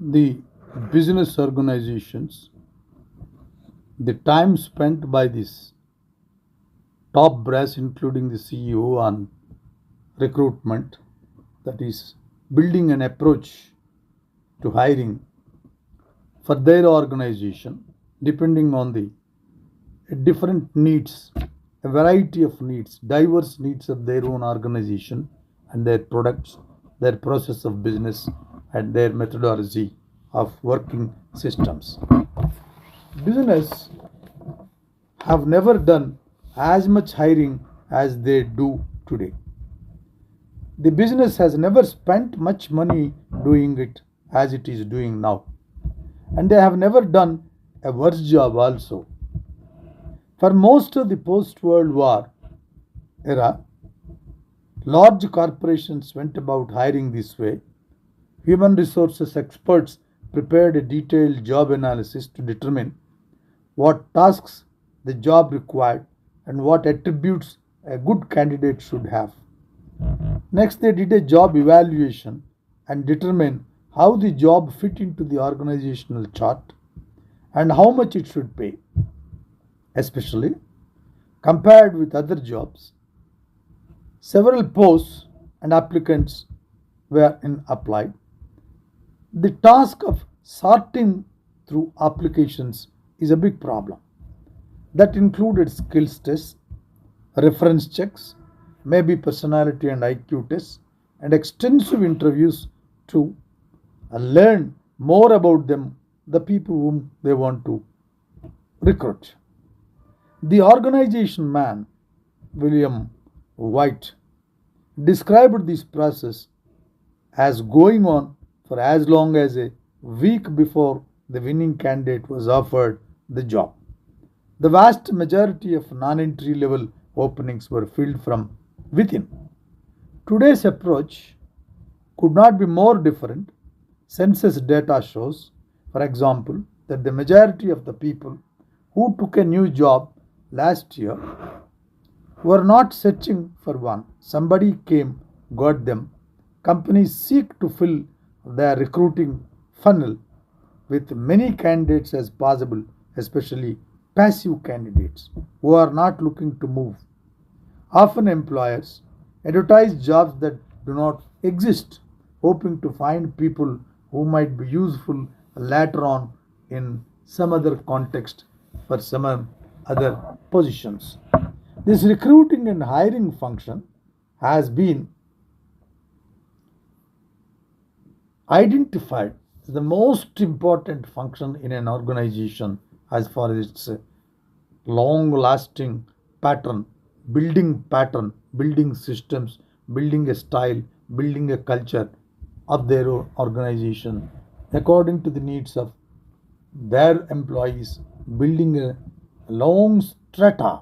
The business organizations, the time spent by this top brass, including the CEO, on recruitment, that is, building an approach to hiring for their organization, depending on the different needs, a variety of needs, diverse needs of their own organization and their products, their process of business, and their methodology of working systems. Business have never done as much hiring as they do today. The business has never spent much money doing it as it is doing now. And they have never done a worse job also. For most of the post World War era, large corporations went about hiring this way. Human resources experts prepared a detailed job analysis to determine what tasks the job required and what attributes a good candidate should have. Next, they did a job evaluation and determined how the job fit into the organizational chart and how much it should pay, especially compared with other jobs. Several posts and applicants were in applied. The task of sorting through applications is a big problem. That included skills tests, reference checks, maybe personality and IQ tests, and extensive interviews to learn more about them, the people whom they want to recruit. The organization man, William White, described this process as going on for as long as a week before the winning candidate was offered the job. The vast majority of non entry level openings were filled from within. Today's approach could not be more different. Census data shows, for example, that the majority of the people who took a new job last year were not searching for one. Somebody came, got them. Companies seek to fill their recruiting funnel with many candidates as possible, especially passive candidates who are not looking to move. Often employers advertise jobs that do not exist, hoping to find people who might be useful later on in some other context for some other positions. This recruiting and hiring function has been identified as the most important function in an organization as far as its long lasting pattern, building systems, building a style, building a culture of their own organization according to the needs of their employees, building a long strata,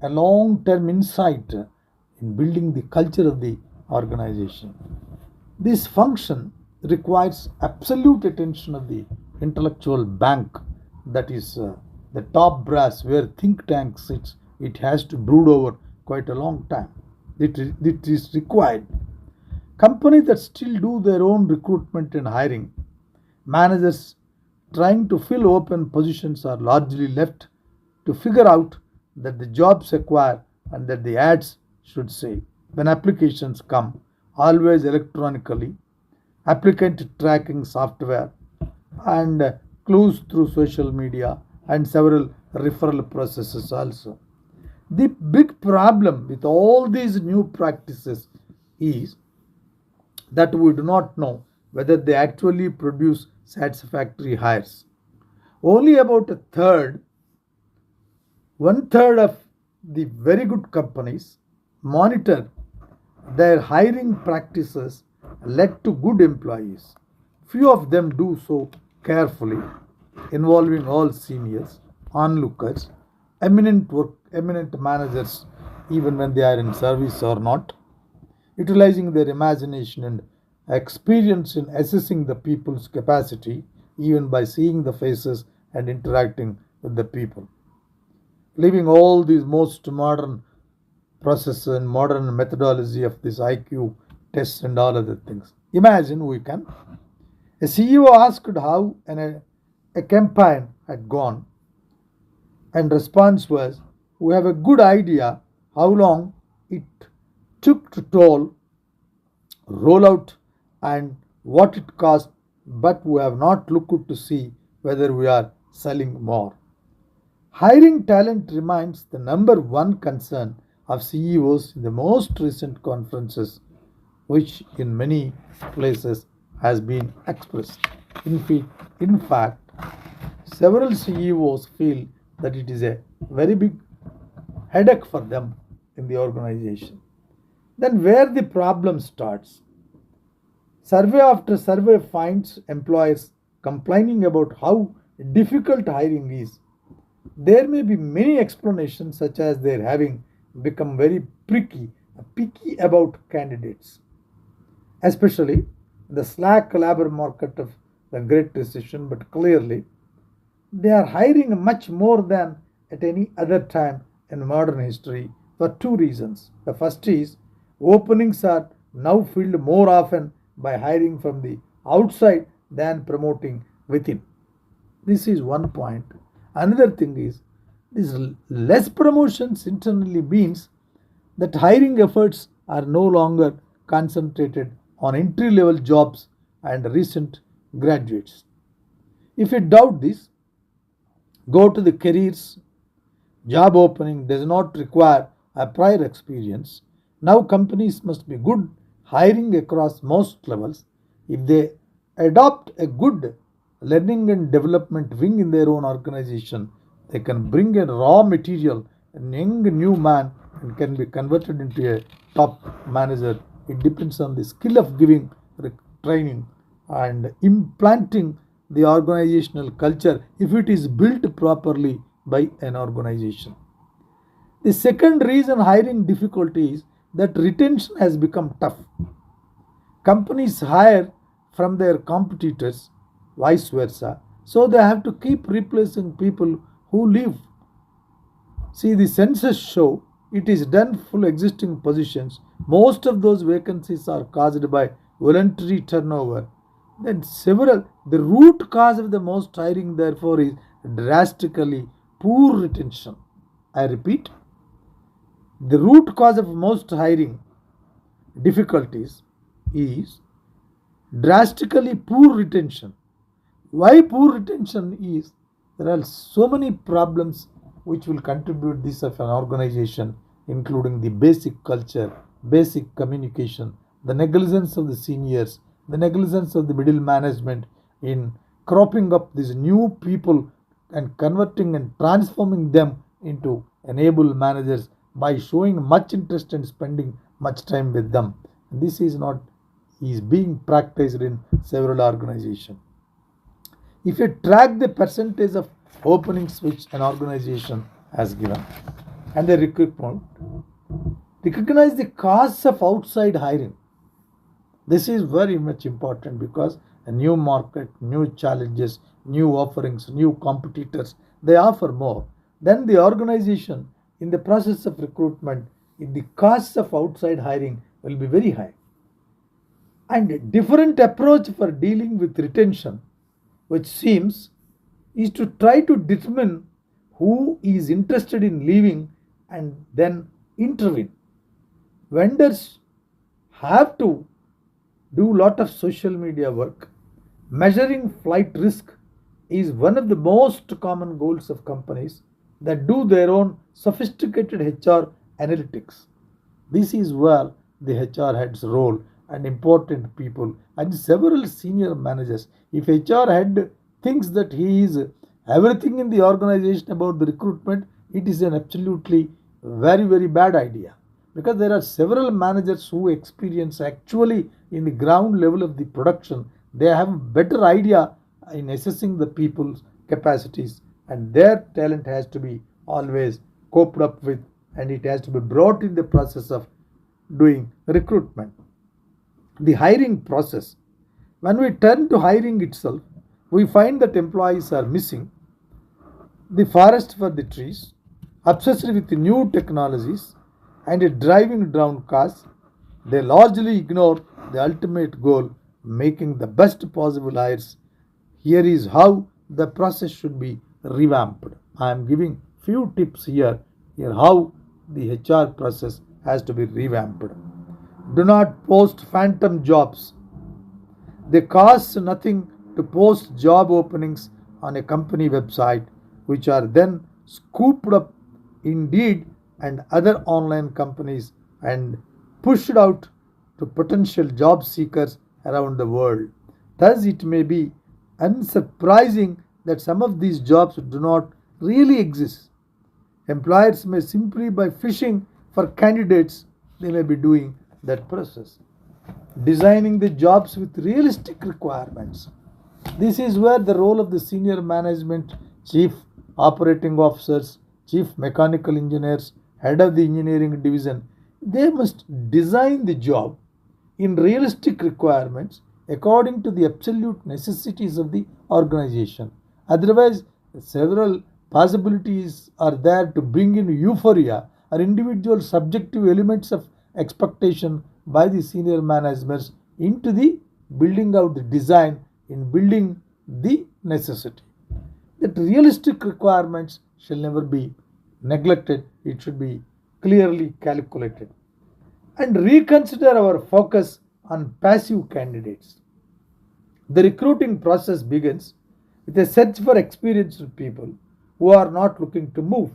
a long term insight in building the culture of the organization. This function requires absolute attention of the intellectual bank, that is the top brass where think tank sits. It has to brood over quite a long time. It is required. Companies that still do their own recruitment and hiring, managers trying to fill open positions are largely left to figure out that the jobs require and that the ads should say. When applications come, always electronically, applicant tracking software, and clues through social media and several referral processes also. The big problem with all these new practices is that we do not know whether they actually produce satisfactory hires. Only about a third, one third of the very good companies monitor their hiring practices led to good employees. Few of them do so carefully, involving all seniors, onlookers, eminent managers, even when they are in service or not, utilizing their imagination and experience in assessing the people's capacity, even by seeing the faces and interacting with the people. Leaving all these most modern process and modern methodology of this IQ tests and all other things. Imagine we can A CEO asked how a campaign had gone, and response was, "We have a good idea how long it took to roll out and what it cost, but we have not looked to see whether we are selling more." Hiring talent remains the number one concern of CEOs in the most recent conferences, which in many places has been expressed. In fact, several CEOs feel that it is a very big headache for them in the organization. Then, where the problem starts, survey after survey finds employers complaining about how difficult hiring is. There may be many explanations, such as their having become very picky about candidates, especially the slack labor market of the Great Recession, but clearly they are hiring much more than at any other time in modern history for two reasons. The first is openings are now filled more often by hiring from the outside than promoting within. This is one point. Another thing is this less promotions internally means that hiring efforts are no longer concentrated on entry level jobs and recent graduates. If you doubt this, go to the careers. Job opening does not require a prior experience. Now companies must be good hiring across most levels. If they adopt a good learning and development wing in their own organization, they can bring in raw material, a young new man, and can be converted into a top manager. It depends on the skill of giving training and implanting the organizational culture if it is built properly by an organization. The second reason hiring difficulty is that retention has become tough. Companies hire from their competitors, vice versa, so they have to keep replacing people who leave. See, the census show it is done full existing positions. Most of those vacancies are caused by voluntary turnover. Then the root cause of the most hiring therefore is drastically poor retention. I repeat, the root cause of most hiring difficulties is drastically poor retention. Why poor retention is, there are so many problems which will contribute this of an organization, including the basic culture, basic communication, the negligence of the seniors, the negligence of the middle management in cropping up these new people and converting and transforming them into enable managers by showing much interest and spending much time with them. This is not is being practiced in several organizations. If you track the percentage of openings which an organization has given and the recruitment, recognize the costs of outside hiring. This is very much important because a new market, new challenges, new offerings, new competitors, they offer more. Then the organization in the process of recruitment, the costs of outside hiring will be very high. And a different approach for dealing with retention, which seems, is to try to determine who is interested in leaving and then intervene. Vendors have to do a lot of social media work. Measuring flight risk is one of the most common goals of companies that do their own sophisticated HR analytics. This is where the HR head's role and important people and several senior managers. If HR head thinks that he is everything in the organization about the recruitment, it is an absolutely very bad idea because there are several managers who experience actually in the ground level of the production. They have better idea in assessing the people's capacities, and their talent has to be always coped up with, and it has to be brought in the process of doing recruitment. The hiring process, when we turn to hiring itself, we find that employees are missing the forest for the trees, obsessed with new technologies and driving down costs. They largely ignore the ultimate goal, making the best possible hires. Here is how the process should be revamped. I am giving few tips here how the HR process has to be revamped. Do not post phantom jobs. They cost nothing to post job openings on a company website, which are then scooped up Indeed and other online companies and pushed out to potential job seekers around the world. Thus, it may be unsurprising that some of these jobs do not really exist. Employers may simply by fishing for candidates, they may be doing that process. Designing the jobs with realistic requirements. This is where the role of the senior management, chief operating officers, chief mechanical engineers, head of the engineering division, they must design the job in realistic requirements according to the absolute necessities of the organization. Otherwise, several possibilities are there to bring in euphoria or individual subjective elements of expectation by the senior managers into the building out the design in building the necessity. That realistic requirements shall never be neglected, it should be clearly calculated. And reconsider our focus on passive candidates. The recruiting process begins with a search for experienced people who are not looking to move.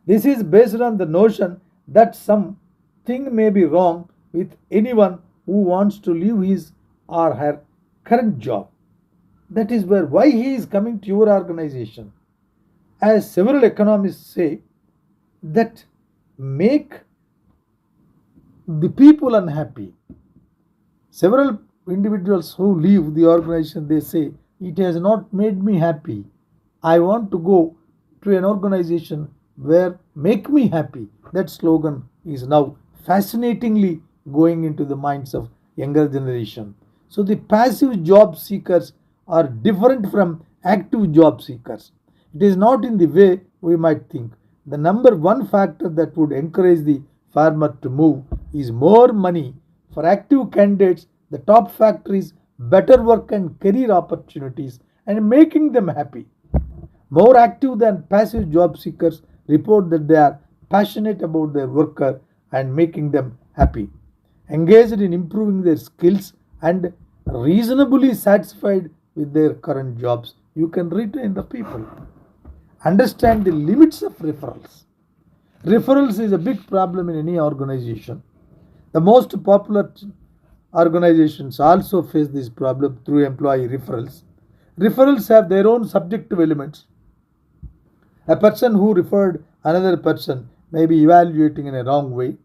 This is based on the notion that something may be wrong with anyone who wants to leave his or her current job. That is why he is coming to your organization. As several economists say, that make the people unhappy. Several individuals who leave the organization, they say, it has not made me happy. I want to go to an organization where make me happy. That slogan is now fascinatingly going into the minds of younger generation. So the passive job seekers are different from active job seekers. It is not in the way we might think. The number one factor that would encourage the farmer to move is more money. For active candidates, the top factor is better work and career opportunities and making them happy. More active than passive job seekers report that they are passionate about their worker and making them happy, engaged in improving their skills, and reasonably satisfied with their current jobs. You can retain the people. Understand the limits of referrals. Referrals is a big problem in any organization. The most popular organizations also face this problem through employee referrals. Referrals have their own subjective elements. A person who referred another person may be evaluating in a wrong way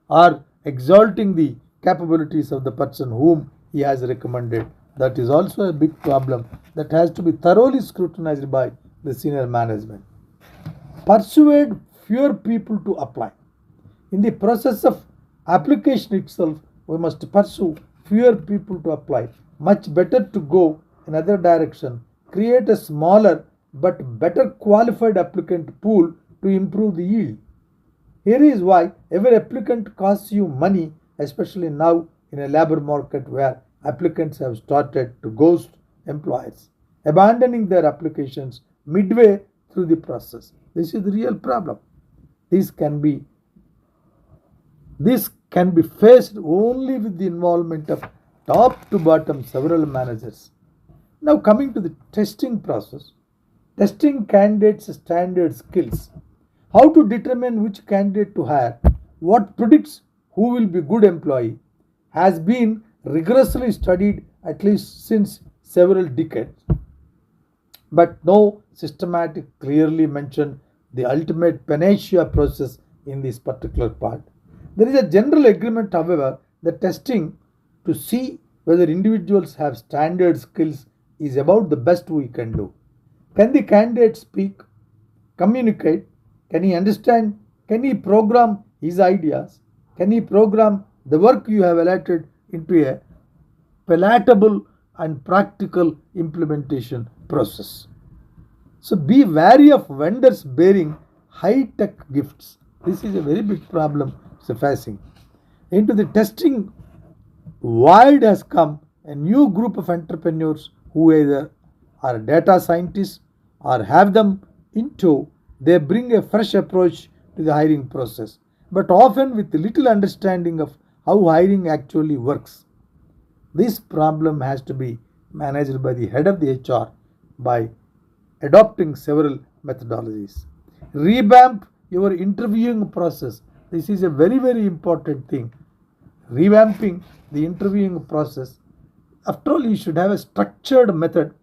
or exalting the capabilities of the person whom he has recommended. That is also a big problem that has to be thoroughly scrutinized by the senior management. Persuade fewer people to apply. In the process of application itself, we must pursue fewer people to apply. Much better to go another direction, create a smaller but better qualified applicant pool to improve the yield. Here is why every applicant costs you money, especially now in a labor market where applicants have started to ghost employers, abandoning their applications midway through the process. This is the real problem. This can be this can be faced only with the involvement of top to bottom several managers. Now coming to the testing process, testing candidates' standard skills. How to determine which candidate to hire, what predicts who will be good employee, has been rigorously studied at least since several decades. But no systematic clearly mentioned the ultimate panacea process in this particular part. There is a general agreement, however, that testing to see whether individuals have standard skills is about the best we can do. Can the candidate speak, communicate? Can he understand? Can he program his ideas? Can he program the work you have allotted into a palatable and practical implementation process? So be wary of vendors bearing high tech gifts. This is a very big problem surfacing. Into the testing, void has come a new group of entrepreneurs who either are data scientists or have them into, they bring a fresh approach to the hiring process, but often with little understanding of how hiring actually works. This problem has to be managed by the head of the HR by adopting several methodologies. Revamp your interviewing process. This is a very, very important thing. Revamping the interviewing process. After all, you should have a structured method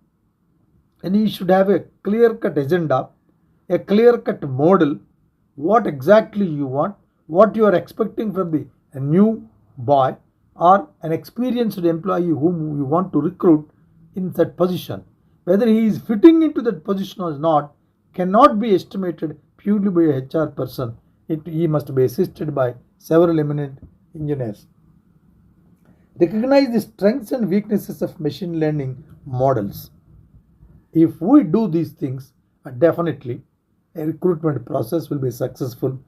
and you should have a clear cut agenda, a clear cut model, what exactly you want, what you are expecting from the a new boy or an experienced employee whom you want to recruit in that position. Whether he is fitting into that position or not cannot be estimated purely by a HR person. He must be assisted by several eminent engineers. Recognize the strengths and weaknesses of machine learning models. If we do these things, definitely a recruitment process will be successful